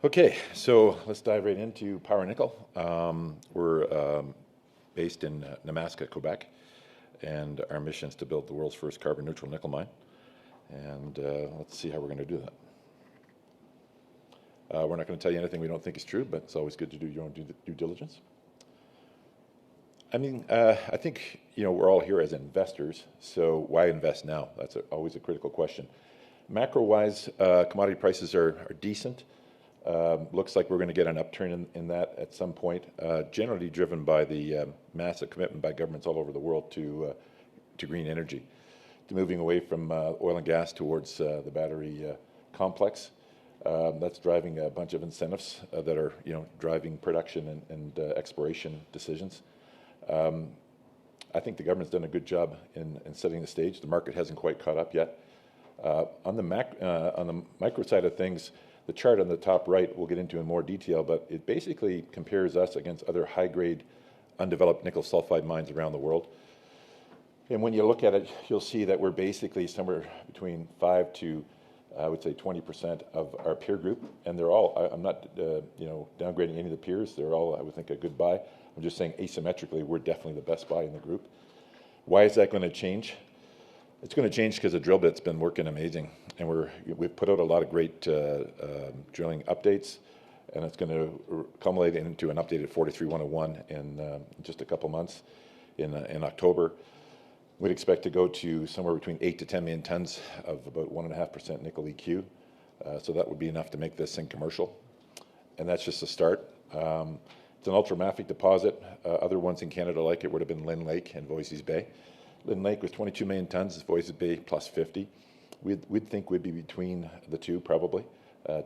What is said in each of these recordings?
Okay, so let's dive right into Power Nickel. We're based in Nemaska, Quebec, and our mission is to build the world's first carbon neutral nickel mine. And let's see how we're going to do that. We're not going to tell you anything we don't think is true, but it's always good to do your own due diligence. I mean, I think, we're all here as investors, so why invest now? That's always a critical question. Macro-wise, commodity prices are decent. Looks like we're going to get an upturn in that at some point, generally driven by the massive commitment by governments all over the world to green energy, to moving away from oil and gas towards the battery complex. That's driving a bunch of incentives that are, driving production and exploration decisions. I think the government's done a good job in setting the stage. The market hasn't quite caught up yet. On the micro side of things, the chart on the top right we'll get into in more detail, but it basically compares us against other high-grade, undeveloped nickel sulfide mines around the world. And when you look at it, you'll see that we're basically somewhere between 5 to, I would say, 20% of our peer group. And they're all, I'm not, downgrading any of the peers. They're all, I would think, a good buy. I'm just saying asymmetrically, we're definitely the best buy in the group. Why is that going to change? It's going to change because the drill bit's been working amazing, and we've put out a lot of great drilling updates, and it's going to culminate into an updated 43-101 in just a couple months in October. We'd expect to go to somewhere between 8 to 10 million tons of about 1.5% nickel EQ, so that would be enough to make this thing commercial, and that's just a start. It's an ultramafic deposit. Other ones in Canada like it would have been Lynn Lake and Voisey's Bay. Lynn Lake was 22 million tons, Voisey's Bay plus 50. We'd think we'd be between the two, probably,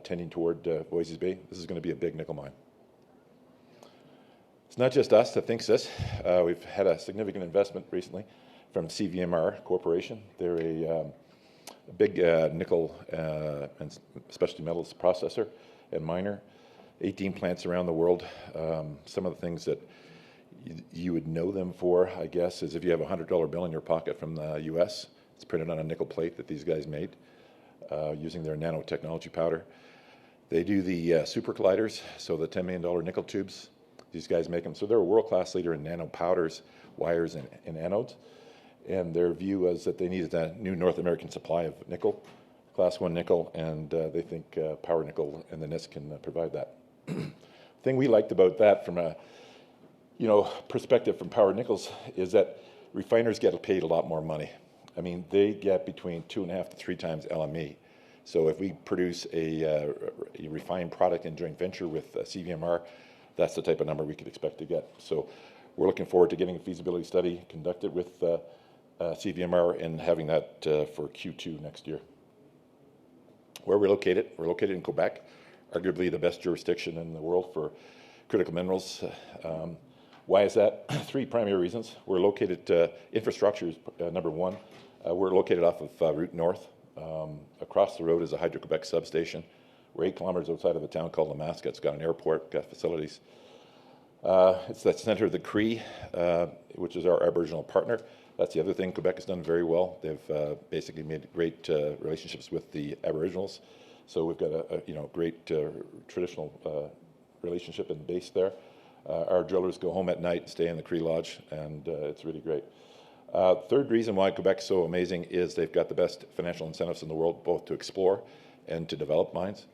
tending toward Voisey's Bay. This is going to be a big nickel mine. It's not just us that thinks this. We've had a significant investment recently from CVMR Corporation. They're a big nickel and specialty metals processor and miner. 18 plants around the world. Some of the things that you would know them for, I guess, is if you have a $100 bill in your pocket from the US, it's printed on a nickel plate that these guys made using their nanotechnology powder. They do the super colliders, so the $10 million nickel tubes. These guys make them. So they're a world-class leader in nano powders, wires, and anodes. And their view was that they needed a new North American supply of nickel, class 1 nickel, and they think Power Nickel and the NIST can provide that. The thing we liked about that from a perspective from Power Nickels is that refiners get paid a lot more money. I mean, they get between 2.5 to 3 times LME. So if we produce a refined product in joint venture with CVMR, that's the type of number we could expect to get. So we're looking forward to getting a feasibility study conducted with CVMR and having that for Q2 next year. Where we're located in Quebec, arguably the best jurisdiction in the world for critical minerals. Why is that? 3 primary reasons. We're located, infrastructure is number 1. We're located off of Route North. Across the road is a Hydro-Quebec substation. We're 8 kilometers outside of a town called Nemaska. It's got an airport, got facilities. It's the center of the Cree, which is our Aboriginal partner. That's the other thing Quebec has done very well. They've basically made great relationships with the Aboriginals. So we've got a great traditional relationship and base there. Our drillers go home at night, stay in the Cree Lodge, and it's really great. Third reason why Quebec's so amazing is they've got the best financial incentives in the world, both to explore and to develop mines.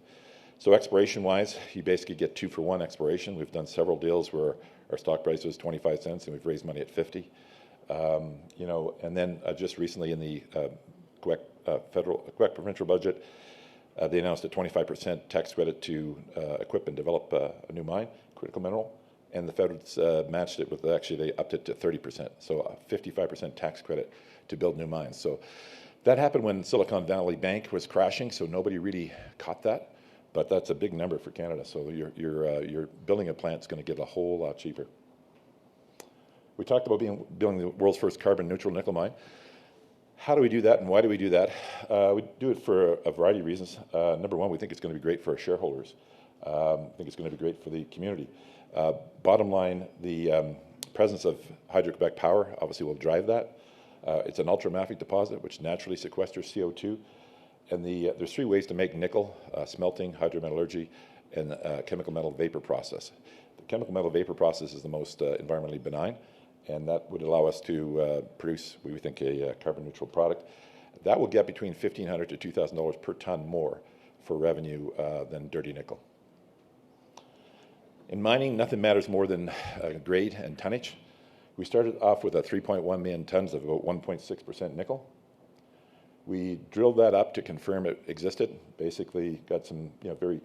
So exploration-wise, you basically get 2-for-1 exploration. We've done several deals where our stock price was 25 cents and we've raised money at 50. And then just recently in the Quebec provincial budget, they announced a 25% tax credit to equip and develop a new mine, critical mineral, and the feds matched it with, they upped it to 30%, so a 55% tax credit to build new mines. So that happened when Silicon Valley Bank was crashing, so nobody really caught that, but that's a big number for Canada, so you're building a plant that's going to get a whole lot cheaper. We talked about building the world's first carbon neutral nickel mine. How do we do that and why do we do that? We do it for a variety of reasons. Number 1, we think it's going to be great for our shareholders. I think it's going to be great for the community. Bottom line, the presence of Hydro-Quebec power obviously will drive that. It's an ultramafic deposit which naturally sequesters CO2. And there's 3 ways to make nickel: smelting, hydrometallurgy, and chemical metal vapor process. The chemical metal vapor process is the most environmentally benign, and that would allow us to produce, we think, a carbon neutral product. That will get between $1,500 to $2,000 per ton more for revenue than dirty nickel. In mining, nothing matters more than grade and tonnage. We started off with a 3.1 million tons of about 1.6% nickel. We drilled that up to confirm it existed, basically got some very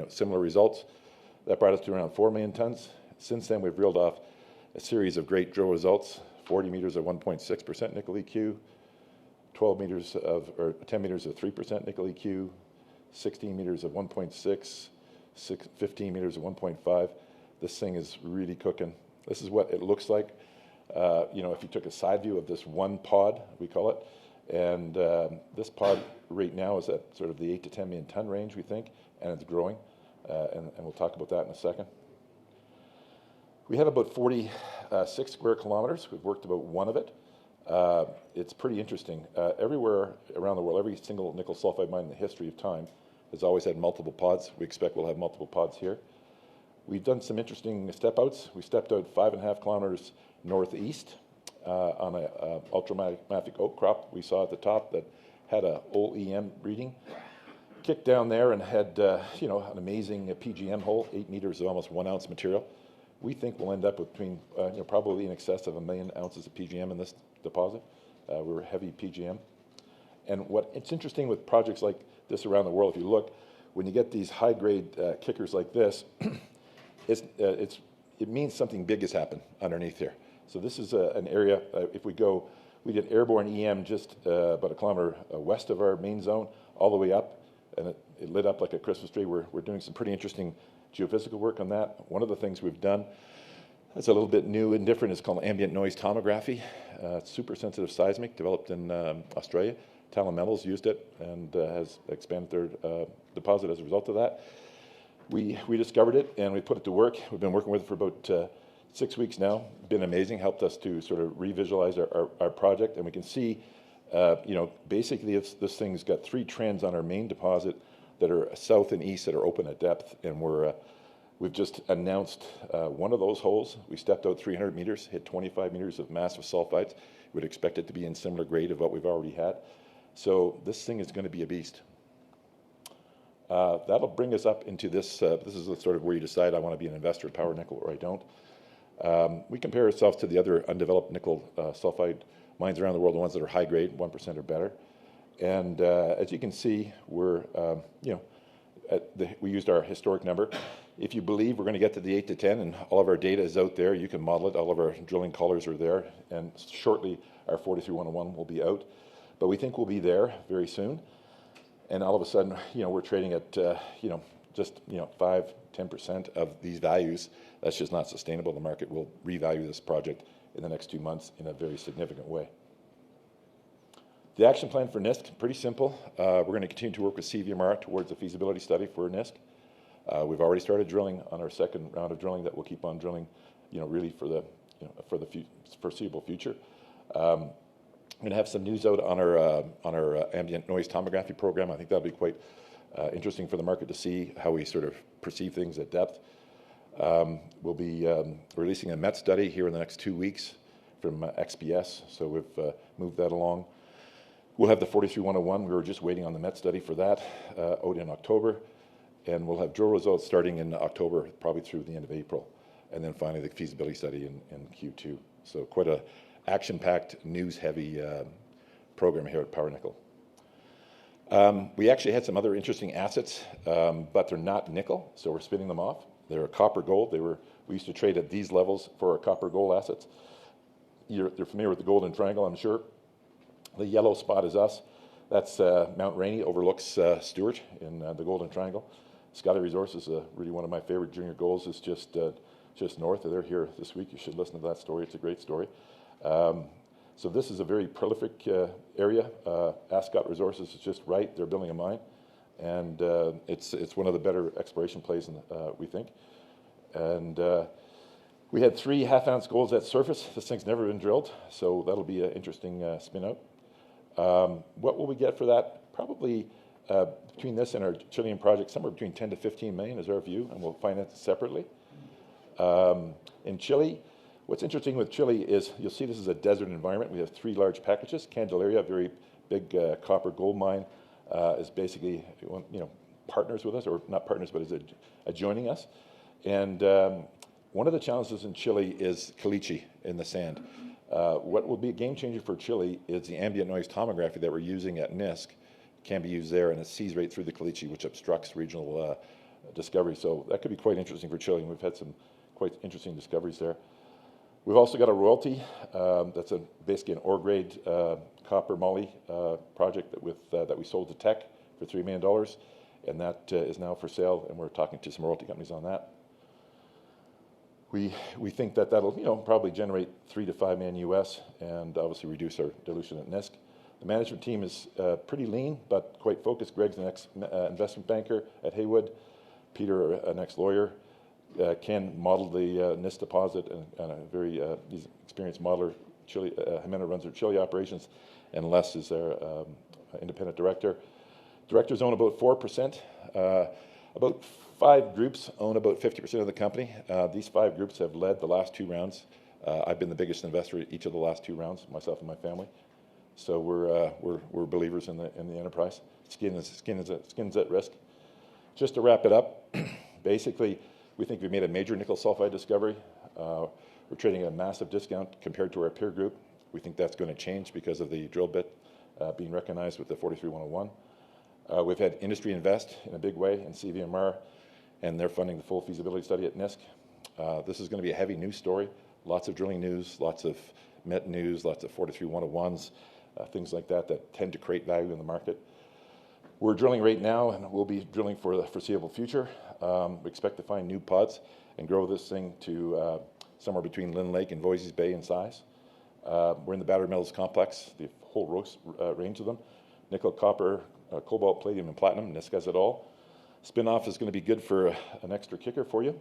similar results. That brought us to around 4 million tons. Since then, we've drilled off a series of great drill results: 40 meters of 1.6% nickel EQ, 10 meters of 3% nickel EQ, 16 meters of 1.6, 15 meters of 1.5. This thing is really cooking. This is what it looks like. If you took a side view of this one pod, we call it, and this pod right now is at sort of the 8 to 10 million ton range, we think, and it's growing, and we'll talk about that in a second. We have about 46 square kilometers. We've worked about one of it. It's pretty interesting. Everywhere around the world, every single nickel sulfide mine in the history of time has always had multiple pods. We expect we'll have multiple pods here. We've done some interesting step outs. We stepped out 5.5 kilometers northeast on an ultramafic oak crop we saw at the top that had a OEM reading. Kicked down there and had an amazing PGM hole, 8 meters of almost 1 ounce material. We think we'll end up with between probably in excess of 1 million ounces of PGM in this deposit. We're heavy PGM. And it's interesting with projects like this around the world, if you look, when you get these high-grade kickers like this, it means something big has happened underneath here. So this is an area, we did airborne EM just about a kilometer west of our main zone, all the way up, and it lit up like a Christmas tree. We're doing some pretty interesting geophysical work on that. One of the things we've done that's a little bit new and different is called ambient noise tomography. It's super sensitive seismic developed in Australia. Talon Metals used it and has expanded their deposit as a result of that. We discovered it and we put it to work. We've been working with it for about 6 weeks now. Been amazing. Helped us to sort of revisualize our project, and we can see, basically this thing's got 3 trends on our main deposit that are south and east that are open at depth, and we've just announced one of those holes. We stepped out 300 meters, hit 25 meters of massive sulfides. We'd expect it to be in similar grade of what we've already had. So this thing is going to be a beast. That'll bring us up into this. This is the sort of where you decide I want to be an investor in Power Nickel or I don't. We compare ourselves to the other undeveloped nickel sulfide mines around the world, the ones that are high grade, 1% or better. And as you can see, we used our historic number. If you believe we're going to get to the 8 to 10, and all of our data is out there, you can model it. All of our drilling collars are there, and shortly our 43-101 will be out. But we think we'll be there very soon. And all of a sudden, we're trading at, just 5-10% of these values. That's just not sustainable. The market will revalue this project in the next 2 months in a very significant way. The action plan for NISC, pretty simple. We're going to continue to work with CVMR towards a feasibility study for NISC. We've already started drilling on our second round of drilling that we'll keep on drilling, really for the foreseeable future. We're going to have some news out on our ambient noise tomography program. I think that'll be quite interesting for the market to see how we sort of perceive things at depth. We'll be releasing a MET study here in the next 2 weeks from XPS, so we've moved that along. We'll have the 43-101. We were just waiting on the MET study for that out in October, and we'll have drill results starting in October, probably through the end of April, and then finally the feasibility study in Q2. So quite a action-packed, news-heavy program here at Power Nickel. We actually had some other interesting assets, but they're not nickel, so we're spinning them off. They're copper gold. We used to trade at these levels for our copper gold assets. You're familiar with the Golden Triangle, I'm sure. The yellow spot is us. That's Mount Rainey, overlooks Stewart in the Golden Triangle. Scotty Resources, really one of my favorite junior golds, is just north. They're here this week. You should listen to that story. It's a great story. So this is a very prolific area. Ascot Resources is just right. They're building a mine, and it's one of the better exploration plays, we think. And we had 3 half-ounce golds at surface. This thing's never been drilled, so that'll be an interesting spin out. What will we get for that probably between this and our Chilean project, somewhere between 10 to 15 million is our view, and we'll finance it separately. In Chile, what's interesting with Chile is you'll see this is a desert environment. We have 3 large packages. Candelaria, a very big copper gold mine, is basically partners with us, or not partners, but is adjoining us. And one of the challenges in Chile is caliche in the sand. What will be a game changer for Chile is the ambient noise tomography that we're using at NISC can be used there, and it sees right through the caliche, which obstructs regional discovery. So that could be quite interesting for Chile, and we've had some quite interesting discoveries there. We've also got a royalty that's basically an ore grade copper moly project that we sold to Teck for $3 million, and that is now for sale, and we're talking to some royalty companies on that. We think that that'll probably generate $3 to $5 million US, and obviously reduce our dilution at NISC. The management team is pretty lean, but quite focused. Greg's an ex-investment banker at Haywood. Peter, an ex-lawyer. Ken modeled the NISC deposit, and a very he's an experienced modeler. Jimena runs our Chile operations, and Les is our independent director. Directors own about 4%. About 5 groups own about 50% of the company. These 5 groups have led the last 2 rounds. I've been the biggest investor in each of the last 2 rounds, myself and my family. So we're believers in the enterprise. Skin's at risk. Just to wrap it up, basically, we think we've made a major nickel sulfide discovery. We're trading at a massive discount compared to our peer group. We think that's going to change because of the drill bit being recognized with the 43101. We've had industry invest in a big way in CVMR, and they're funding the full feasibility study at NISC. This is going to be a heavy news story. Lots of drilling news, lots of met news, lots of 43101s, things like that tend to create value in the market. We're drilling right now, and we'll be drilling for the foreseeable future. We expect to find new pods and grow this thing to somewhere between Lynn Lake and Voisey's Bay in size. We're in the battery metals complex, the whole range of them. Nickel, copper, cobalt, palladium, and platinum. NISC has it all. Spin-off is going to be good for an extra kicker for you.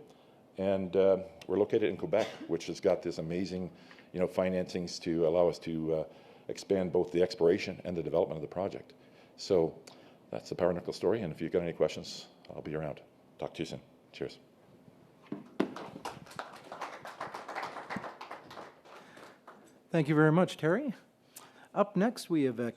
And we're located in Quebec, which has got this amazing financings to allow us to expand both the exploration and the development of the project. So that's the Power Nickel story, and if you've got any questions, I'll be around. Talk to you soon. Cheers. Thank you very much, Terry. Up next, we have